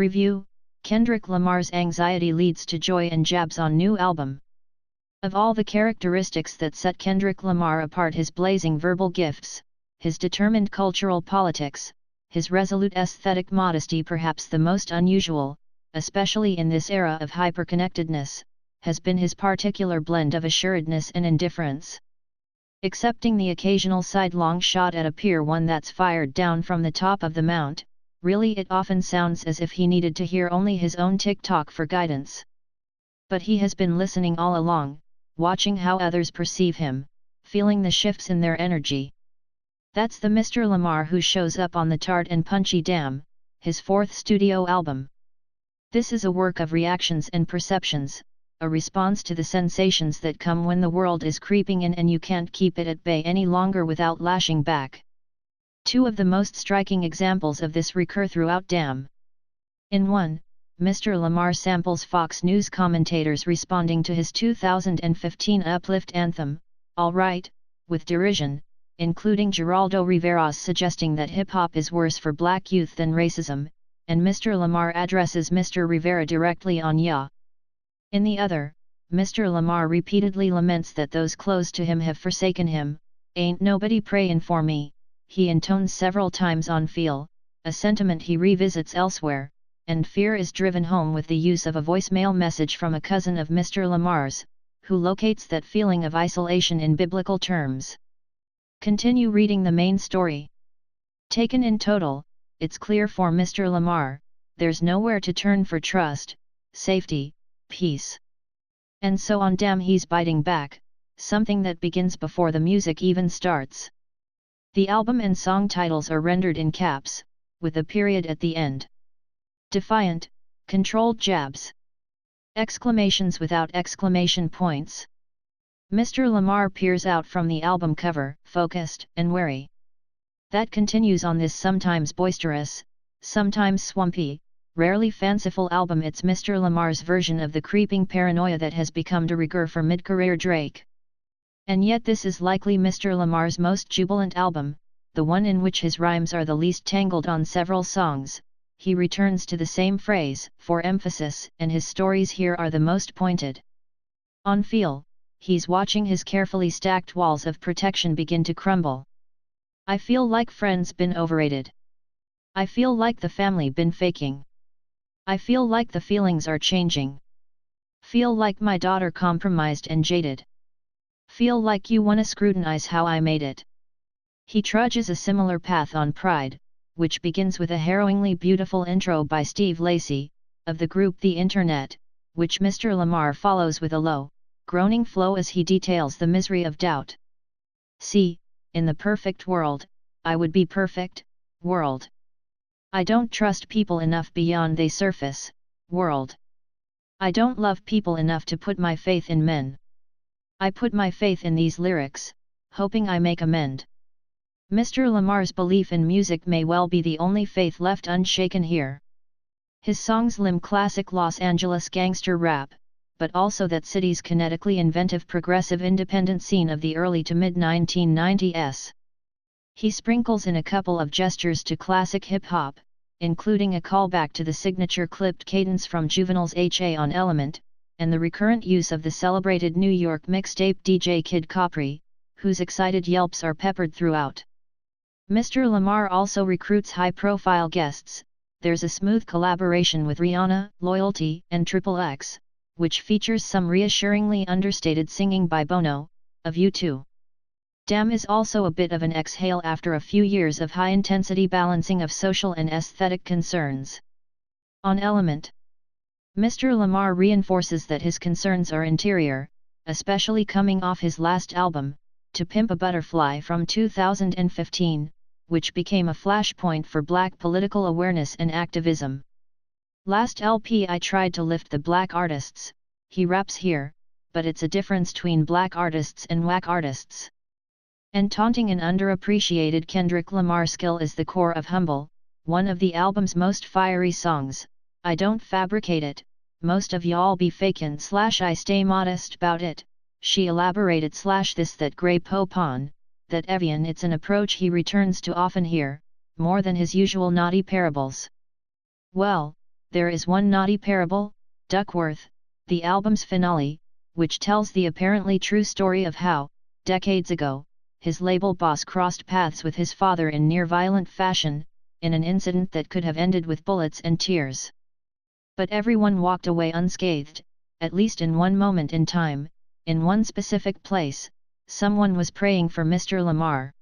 Review: Kendrick Lamar's anxiety leads to joy and jabs on new album. Of all the characteristics that set Kendrick Lamar apart, his blazing verbal gifts, his determined cultural politics, his resolute aesthetic modesty, perhaps the most unusual, especially in this era of hyperconnectedness, has been his particular blend of assuredness and indifference. Excepting the occasional sidelong shot at a pier, one that's fired down from the top of the mount, really it often sounds as if he needed to hear only his own tick-tock for guidance. But he has been listening all along, watching how others perceive him, feeling the shifts in their energy. That's the Mr. Lamar who shows up on the tart and punchy Damn, his fourth studio album. This is a work of reactions and perceptions, a response to the sensations that come when the world is creeping in and you can't keep it at bay any longer without lashing back. Two of the most striking examples of this recur throughout Damn. In one, Mr. Lamar samples Fox News commentators responding to his 2015 uplift anthem, All Right, with derision, including Geraldo Rivera's suggesting that hip-hop is worse for black youth than racism, and Mr. Lamar addresses Mr. Rivera directly on Ya. In the other, Mr. Lamar repeatedly laments that those close to him have forsaken him. Ain't nobody prayin' for me, he intones several times on Feel, a sentiment he revisits elsewhere, and fear is driven home with the use of a voicemail message from a cousin of Mr. Lamar's, who locates that feeling of isolation in biblical terms. Continue reading the main story. Taken in total, it's clear for Mr. Lamar, there's nowhere to turn for trust, safety, peace. And so on Damn he's biting back, something that begins before the music even starts. The album and song titles are rendered in caps, with a period at the end. Defiant, controlled jabs. Exclamations without exclamation points. Mr. Lamar peers out from the album cover, focused and wary. That continues on this sometimes boisterous, sometimes swampy, rarely fanciful album. It's Mr. Lamar's version of the creeping paranoia that has become de rigueur for mid-career Drake. And yet this is likely Mr. Lamar's most jubilant album, the one in which his rhymes are the least tangled. On several songs, he returns to the same phrase, for emphasis, and his stories here are the most pointed. On Feel, he's watching his carefully stacked walls of protection begin to crumble. I feel like friends been overrated. I feel like the family been faking. I feel like the feelings are changing. Feel like my daughter compromised and jaded. Feel like you wanna scrutinize how I made it. He trudges a similar path on Pride, which begins with a harrowingly beautiful intro by Steve Lacy, of the group The Internet, which Mr. Lamar follows with a low, groaning flow as he details the misery of doubt. See, in the perfect world, I would be perfect, world. I don't trust people enough beyond they surface, world. I don't love people enough to put my faith in men. I put my faith in these lyrics, hoping I make amend. Mr. Lamar's belief in music may well be the only faith left unshaken here. His songs limn classic Los Angeles gangster rap, but also that city's kinetically inventive progressive independent scene of the early to mid-1990s. He sprinkles in a couple of gestures to classic hip-hop, including a callback to the signature clipped cadence from Juvenile's H.A. on Element, and the recurrent use of the celebrated New York mixtape DJ Kid Capri, whose excited yelps are peppered throughout. Mr. Lamar also recruits high-profile guests. There's a smooth collaboration with Rihanna, Loyalty, and XXX, which features some reassuringly understated singing by Bono, of U2. Damn is also a bit of an exhale after a few years of high-intensity balancing of social and aesthetic concerns. On Element, Mr. Lamar reinforces that his concerns are interior, especially coming off his last album, To Pimp a Butterfly from 2015, which became a flashpoint for Black political awareness and activism. Last LP I tried to lift the black artists, he raps here, but it's a difference between black artists and whack artists. And taunting an underappreciated Kendrick Lamar skill is the core of Humble, one of the album's most fiery songs. I don't fabricate it, most of y'all be fakin' / I stay modest bout it, she elaborated / this that grey popon, that Evian. It's an approach he returns to often here, more than his usual naughty parables. Well, There is one naughty parable, Duckworth, the album's finale, which tells the apparently true story of how, decades ago, his label boss crossed paths with his father in near-violent fashion, in an incident that could have ended with bullets and tears. But everyone walked away unscathed, at least in one moment in time, in one specific place, someone was praying for Mr. Lamar.